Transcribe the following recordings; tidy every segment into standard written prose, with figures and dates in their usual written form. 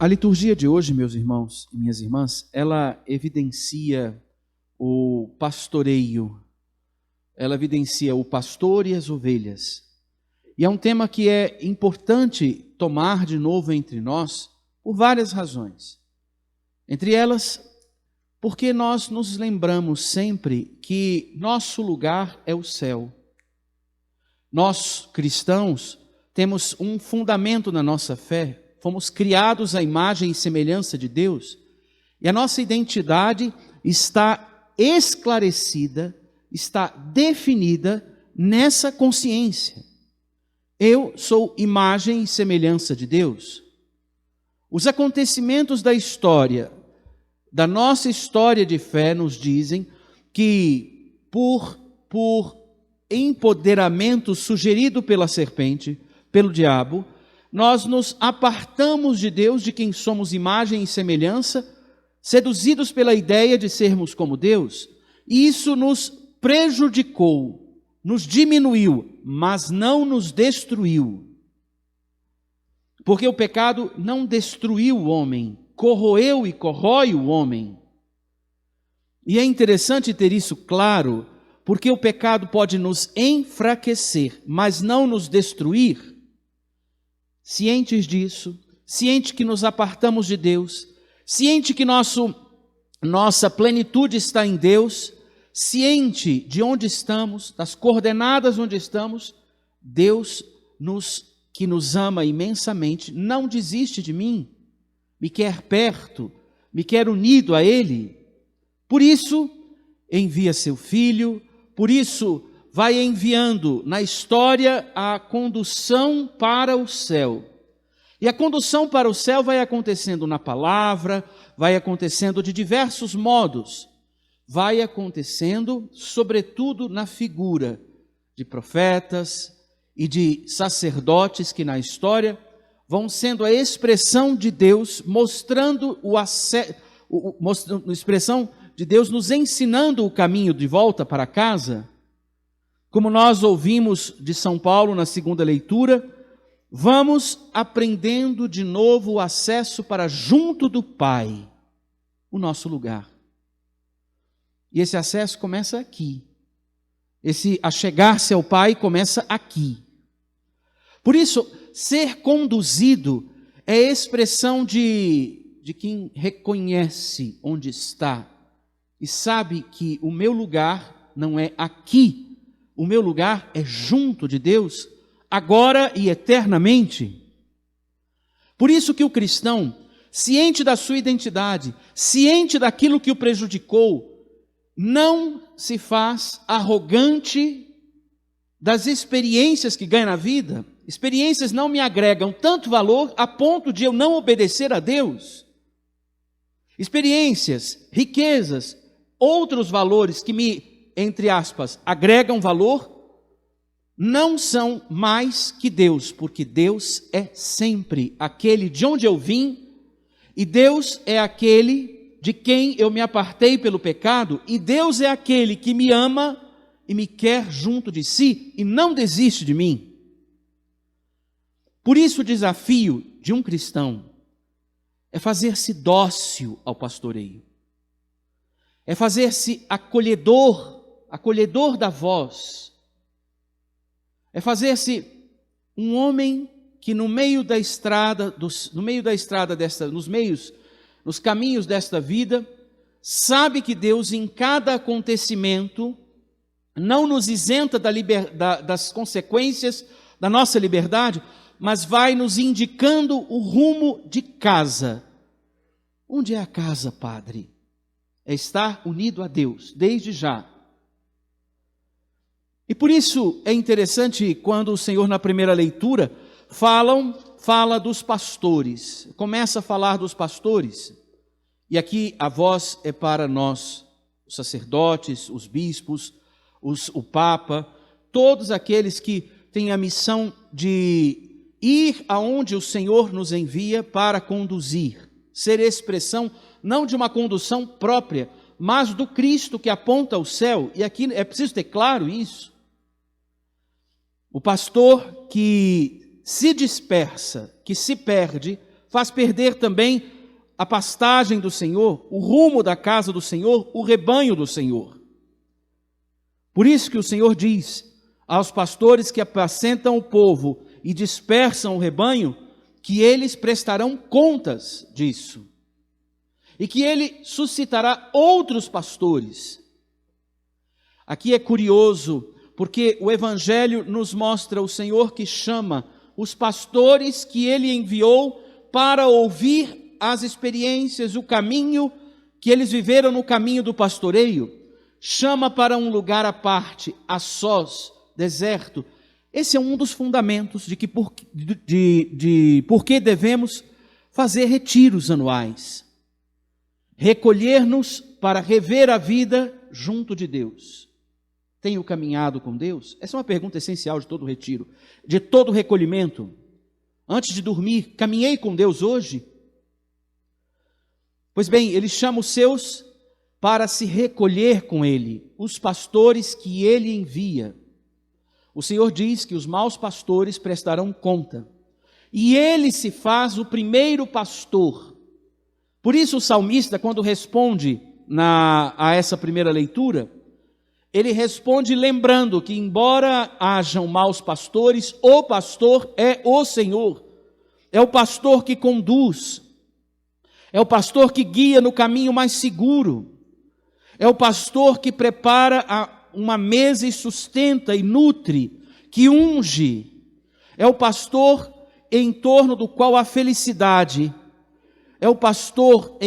A liturgia de hoje, meus irmãos e minhas irmãs, ela evidencia o pastoreio, ela evidencia o pastor e as ovelhas. E é um tema que é importante tomar de novo entre nós por várias razões. Entre elas, porque nós nos lembramos sempre que nosso lugar é o céu. Nós, cristãos, temos um fundamento na nossa fé. Fomos criados à imagem e semelhança de Deus, e a nossa identidade está esclarecida, está definida nessa consciência. Eu sou imagem e semelhança de Deus. Os acontecimentos da história, da nossa história de fé, nos dizem que por empoderamento sugerido pela serpente, pelo diabo, nós nos apartamos de Deus, de quem somos imagem e semelhança, seduzidos pela ideia de sermos como Deus, e isso nos prejudicou, nos diminuiu, mas não nos destruiu. Porque o pecado não destruiu o homem, corroeu e corrói o homem. E é interessante ter isso claro, porque o pecado pode nos enfraquecer, mas não nos destruir. Cientes disso, ciente que nos apartamos de Deus, ciente que nossa plenitude está em Deus, ciente de onde estamos, das coordenadas onde estamos, Deus, que nos ama imensamente, não desiste de mim, me quer perto, me quer unido a Ele. Por isso, envia seu Filho, por isso, vai enviando na história a condução para o céu. E a condução para o céu vai acontecendo na palavra, vai acontecendo de diversos modos. Vai acontecendo, sobretudo, na figura de profetas e de sacerdotes que na história vão sendo a expressão de Deus, expressão de Deus nos ensinando o caminho de volta para casa. Como nós ouvimos de São Paulo na segunda leitura, vamos aprendendo de novo o acesso para junto do Pai, o nosso lugar. E esse acesso começa aqui. Esse achegar-se ao Pai começa aqui. Por isso, ser conduzido é expressão de quem reconhece onde está e sabe que o meu lugar não é aqui. O meu lugar é junto de Deus, agora e eternamente. Por isso que o cristão, ciente da sua identidade, ciente daquilo que o prejudicou, não se faz arrogante das experiências que ganha na vida. Experiências não me agregam tanto valor a ponto de eu não obedecer a Deus. Experiências, riquezas, outros valores que me, entre aspas, agregam valor, não são mais que Deus, porque Deus é sempre aquele de onde eu vim, e Deus é aquele de quem eu me apartei pelo pecado, e Deus é aquele que me ama e me quer junto de si e não desiste de mim. Por isso o desafio de um cristão é fazer-se dócil ao pastoreio, é fazer-se acolhedor da voz, é fazer-se um homem que nos caminhos desta vida, sabe que Deus em cada acontecimento não nos isenta das consequências da nossa liberdade, mas vai nos indicando o rumo de casa. Onde é a casa, Padre? É estar unido a Deus, desde já. E por isso é interessante quando o Senhor, na primeira leitura, fala dos pastores. Começa a falar dos pastores. E aqui a voz é para nós, os sacerdotes, os bispos, o Papa, todos aqueles que têm a missão de ir aonde o Senhor nos envia para conduzir. Ser expressão não de uma condução própria, mas do Cristo que aponta ao céu. E aqui é preciso ter claro isso. O pastor que se dispersa, que se perde, faz perder também a pastagem do Senhor, o rumo da casa do Senhor, o rebanho do Senhor. Por isso que o Senhor diz aos pastores que apacentam o povo e dispersam o rebanho, que eles prestarão contas disso. E que ele suscitará outros pastores. Aqui é curioso, porque o Evangelho nos mostra o Senhor que chama os pastores que ele enviou para ouvir as experiências, o caminho que eles viveram no caminho do pastoreio, chama para um lugar à parte, a sós, deserto. Esse é um dos fundamentos de por que devemos fazer retiros anuais. Recolher-nos para rever a vida junto de Deus. Tenho caminhado com Deus? Essa é uma pergunta essencial de todo retiro, de todo recolhimento. Antes de dormir, caminhei com Deus hoje? Pois bem, ele chama os seus para se recolher com ele, os pastores que ele envia. O Senhor diz que os maus pastores prestarão conta, e ele se faz o primeiro pastor. Por isso o salmista, quando responde a essa primeira leitura, ele responde lembrando que, embora hajam maus pastores, o pastor é o Senhor. É o pastor que conduz. É o pastor que guia no caminho mais seguro. É o pastor que prepara uma mesa e sustenta e nutre, que unge. É o pastor em torno do qual há felicidade. É o pastor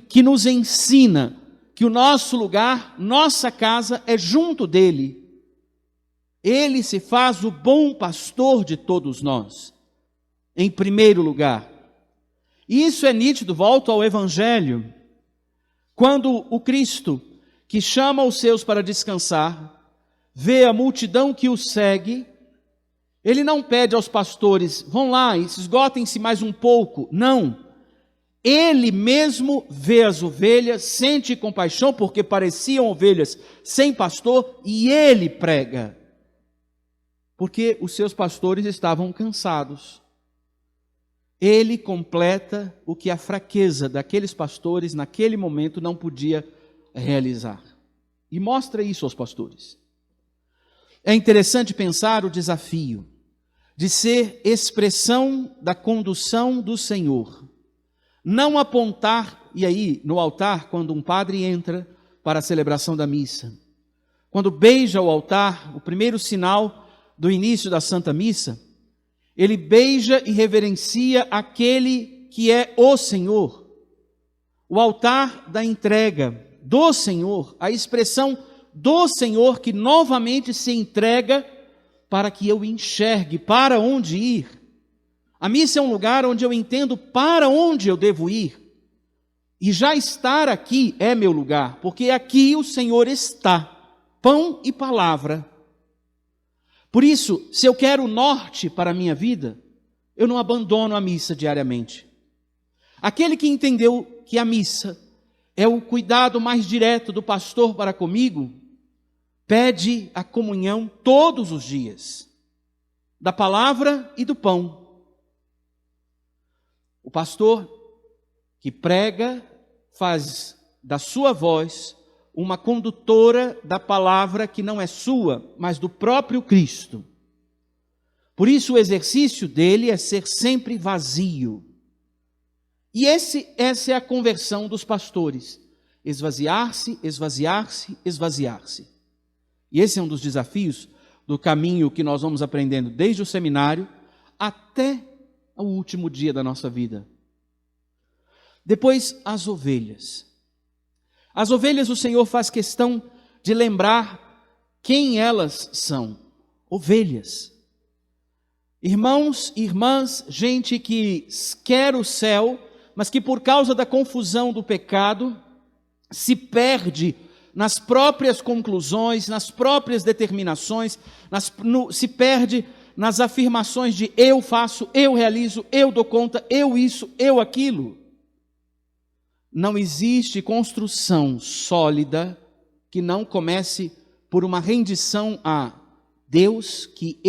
que nos ensina que o nosso lugar, nossa casa é junto dele. Ele se faz o bom pastor de todos nós, em primeiro lugar. E isso é nítido, volto ao Evangelho, quando o Cristo, que chama os seus para descansar, vê a multidão que o segue, ele não pede aos pastores, vão lá, esgotem-se mais um pouco. Não. Ele mesmo vê as ovelhas, sente compaixão, porque pareciam ovelhas sem pastor, e ele prega. Porque os seus pastores estavam cansados. Ele completa o que a fraqueza daqueles pastores, naquele momento, não podia realizar. E mostra isso aos pastores. É interessante pensar o desafio de ser expressão da condução do Senhor. Não apontar, e aí no altar, quando um padre entra para a celebração da missa, quando beija o altar, o primeiro sinal do início da Santa Missa, ele beija e reverencia aquele que é o Senhor. O altar da entrega do Senhor, a expressão do Senhor que novamente se entrega para que eu enxergue para onde ir. A missa é um lugar onde eu entendo para onde eu devo ir. E já estar aqui é meu lugar, porque aqui o Senhor está, pão e palavra. Por isso, se eu quero norte para a minha vida, eu não abandono a missa diariamente. Aquele que entendeu que a missa é o cuidado mais direto do pastor para comigo, pede a comunhão todos os dias, da palavra e do pão. O pastor que prega faz da sua voz uma condutora da palavra que não é sua, mas do próprio Cristo. Por isso o exercício dele é ser sempre vazio. E essa é a conversão dos pastores. Esvaziar-se, esvaziar-se, esvaziar-se. E esse é um dos desafios do caminho que nós vamos aprendendo desde o seminário até o último dia da nossa vida. Depois, as ovelhas. As ovelhas, o Senhor faz questão de lembrar quem elas são. Ovelhas. Irmãos, irmãs, gente que quer o céu, mas que por causa da confusão do pecado, se perde nas próprias conclusões, nas próprias determinações, se perde nas afirmações de eu faço, eu realizo, eu dou conta, eu isso, eu aquilo. Não existe construção sólida que não comece por uma rendição a Deus que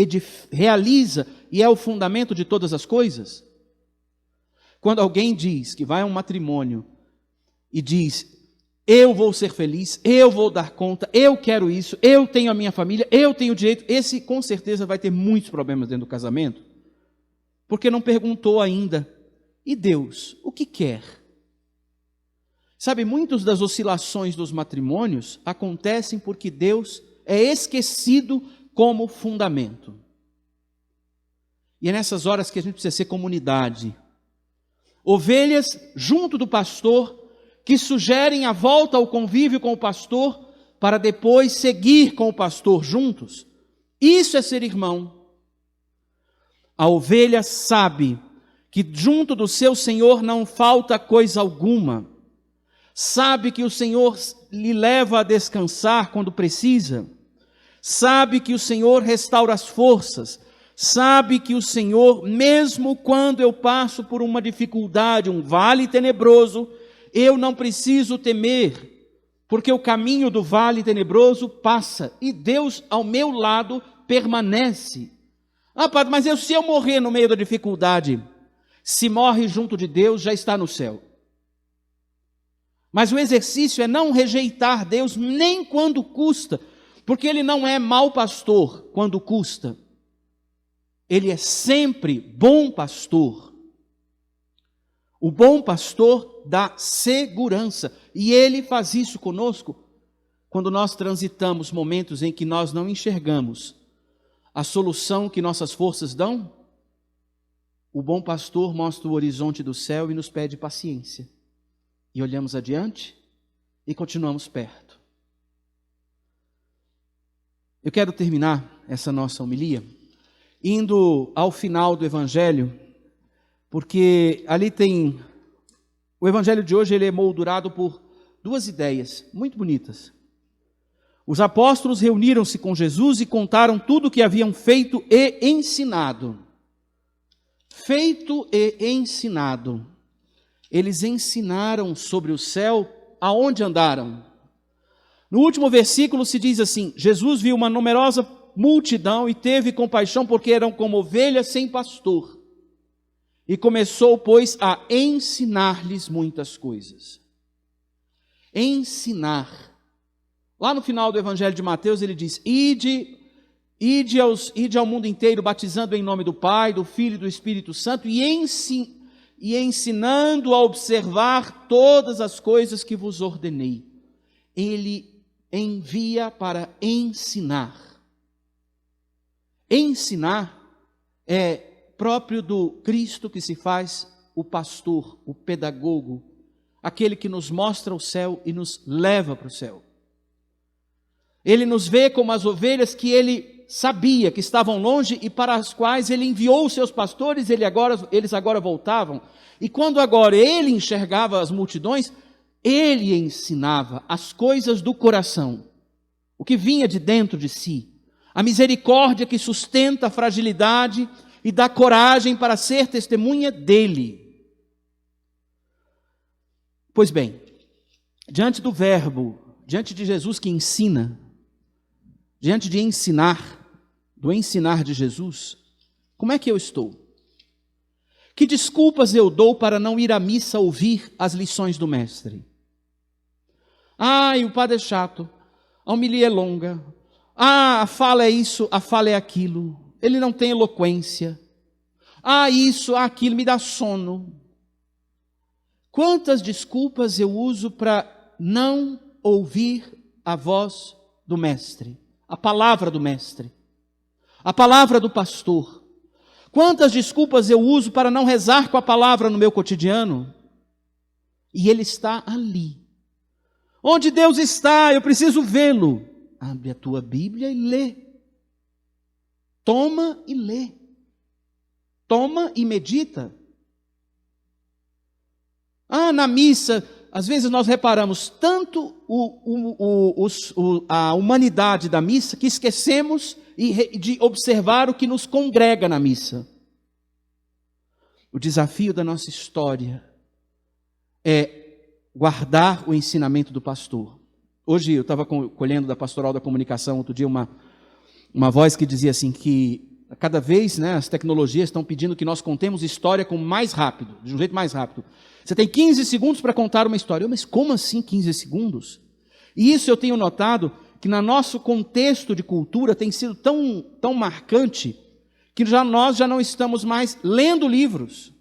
realiza e é o fundamento de todas as coisas. Quando alguém diz que vai a um matrimônio e diz: eu vou ser feliz, eu vou dar conta, eu quero isso, eu tenho a minha família, eu tenho direito, esse com certeza vai ter muitos problemas dentro do casamento, porque não perguntou ainda: e Deus, o que quer? Sabe, muitas das oscilações dos matrimônios acontecem porque Deus é esquecido como fundamento. E é nessas horas que a gente precisa ser comunidade. Ovelhas junto do pastor, que sugerem a volta ao convívio com o pastor, para depois seguir com o pastor juntos. Isso é ser irmão. A ovelha sabe que junto do seu Senhor não falta coisa alguma. Sabe que o Senhor lhe leva a descansar quando precisa. Sabe que o Senhor restaura as forças. Sabe que o Senhor, mesmo quando eu passo por uma dificuldade, um vale tenebroso, eu não preciso temer, porque o caminho do vale tenebroso passa e Deus ao meu lado permanece. Ah, padre, mas se eu morrer no meio da dificuldade, se morre junto de Deus, já está no céu. Mas o exercício é não rejeitar Deus nem quando custa, porque Ele não é mau pastor quando custa. Ele é sempre bom pastor. O bom pastor dá segurança. E Ele faz isso conosco quando nós transitamos momentos em que nós não enxergamos a solução que nossas forças dão. O bom pastor mostra o horizonte do céu e nos pede paciência. E olhamos adiante e continuamos perto. Eu quero terminar essa nossa homilia indo ao final do Evangelho, porque ali tem... O Evangelho de hoje ele é moldurado por duas ideias muito bonitas. Os apóstolos reuniram-se com Jesus e contaram tudo o que haviam feito e ensinado. Feito e ensinado. Eles ensinaram sobre o céu aonde andaram. No último versículo se diz assim: Jesus viu uma numerosa multidão e teve compaixão porque eram como ovelhas sem pastor. E começou, pois, a ensinar-lhes muitas coisas. Ensinar. Lá no final do Evangelho de Mateus ele diz: Ide ao mundo inteiro, batizando em nome do Pai, do Filho e do Espírito Santo, e ensinando a observar todas as coisas que vos ordenei. Ele envia para ensinar. Ensinar é próprio do Cristo que se faz o pastor, o pedagogo, aquele que nos mostra o céu e nos leva para o céu. Ele nos vê como as ovelhas que ele sabia que estavam longe e para as quais ele enviou os seus pastores, eles agora voltavam. E quando agora ele enxergava as multidões, ele ensinava as coisas do coração, o que vinha de dentro de si, a misericórdia que sustenta a fragilidade e dá coragem para ser testemunha dele. Pois bem, diante do verbo, diante de Jesus que ensina, diante de ensinar, do ensinar de Jesus, como é que eu estou? Que desculpas eu dou para não ir à missa ouvir as lições do mestre? O padre é chato, a homilia é longa, a fala é isso, a fala é aquilo, ele não tem eloquência, isso, aquilo, me dá sono. Quantas desculpas eu uso para não ouvir a voz do mestre, a palavra do mestre, a palavra do pastor? Quantas desculpas eu uso para não rezar com a palavra no meu cotidiano? E ele está ali. Onde Deus está, eu preciso vê-lo. Abre a tua Bíblia e lê. Toma e lê. Toma e medita. Na missa, às vezes nós reparamos tanto a humanidade da missa que esquecemos de observar o que nos congrega na missa. O desafio da nossa história é guardar o ensinamento do pastor. Hoje eu estava colhendo da Pastoral da Comunicação, outro dia, uma voz que dizia assim, que cada vez, as tecnologias estão pedindo que nós contemos história mais rápido, de um jeito mais rápido. Você tem 15 segundos para contar uma história. Mas como assim 15 segundos? E isso eu tenho notado que no nosso contexto de cultura tem sido tão marcante que nós já não estamos mais lendo livros.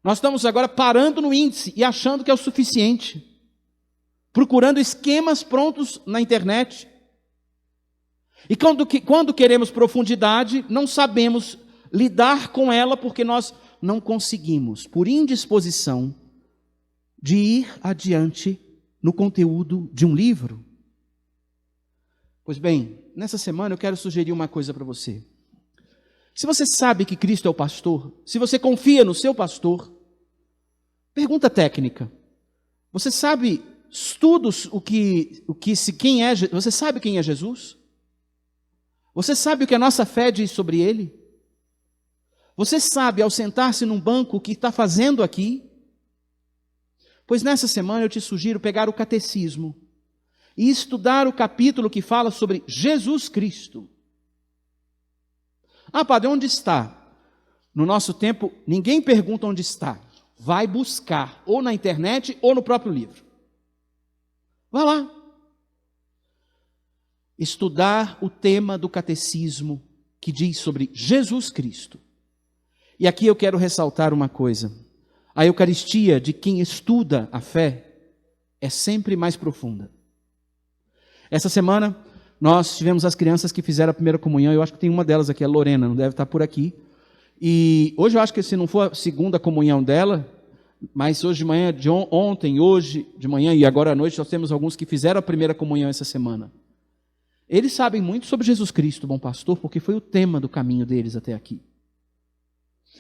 Nós estamos agora parando no índice e achando que é o suficiente. Procurando esquemas prontos na internet. E quando queremos profundidade, não sabemos lidar com ela porque nós não conseguimos, por indisposição, de ir adiante no conteúdo de um livro. Pois bem, nessa semana eu quero sugerir uma coisa para você. Se você sabe que Cristo é o pastor, se você confia no seu pastor, pergunta técnica. Você sabe estudos você sabe quem é Jesus? Você sabe o que a nossa fé diz sobre ele? Você sabe, ao sentar-se num banco, o que está fazendo aqui? Pois nessa semana eu te sugiro pegar o catecismo e estudar o capítulo que fala sobre Jesus Cristo. Ah, padre, onde está? No nosso tempo, ninguém pergunta onde está. Vai buscar, ou na internet, ou no próprio livro. Vá lá. Estudar o tema do catecismo que diz sobre Jesus Cristo. E aqui eu quero ressaltar uma coisa. A Eucaristia de quem estuda a fé é sempre mais profunda. Essa semana nós tivemos as crianças que fizeram a primeira comunhão. Eu acho que tem uma delas aqui, a Lorena, não deve estar por aqui. E hoje eu acho que se não for a segunda comunhão dela, mas hoje de manhã, ontem, hoje de manhã e agora à noite, nós temos alguns que fizeram a primeira comunhão essa semana. Eles sabem muito sobre Jesus Cristo, bom pastor, porque foi o tema do caminho deles até aqui.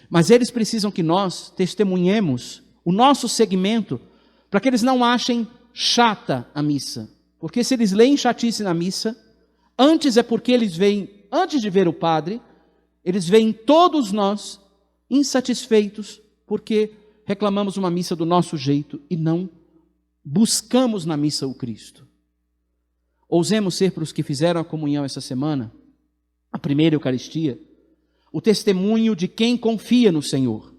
Mas eles precisam que nós testemunhemos o nosso segmento para que eles não achem chata a missa. Porque se eles leem chatice na missa, antes é porque eles veem, antes de ver o padre, eles veem todos nós insatisfeitos porque reclamamos uma missa do nosso jeito e não buscamos na missa o Cristo. Ousemos ser para os que fizeram a comunhão essa semana, a primeira Eucaristia, o testemunho de quem confia no Senhor,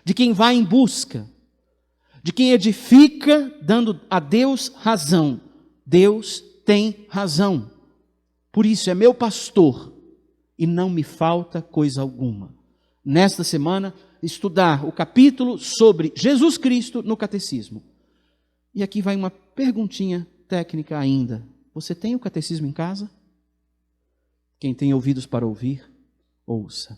de quem vai em busca, de quem edifica dando a Deus razão. Deus tem razão. Por isso é meu pastor e não me falta coisa alguma. Nesta semana, estudar o capítulo sobre Jesus Cristo no catecismo. E aqui vai uma perguntinha técnica ainda. Você tem o catecismo em casa? Quem tem ouvidos para ouvir, ouça.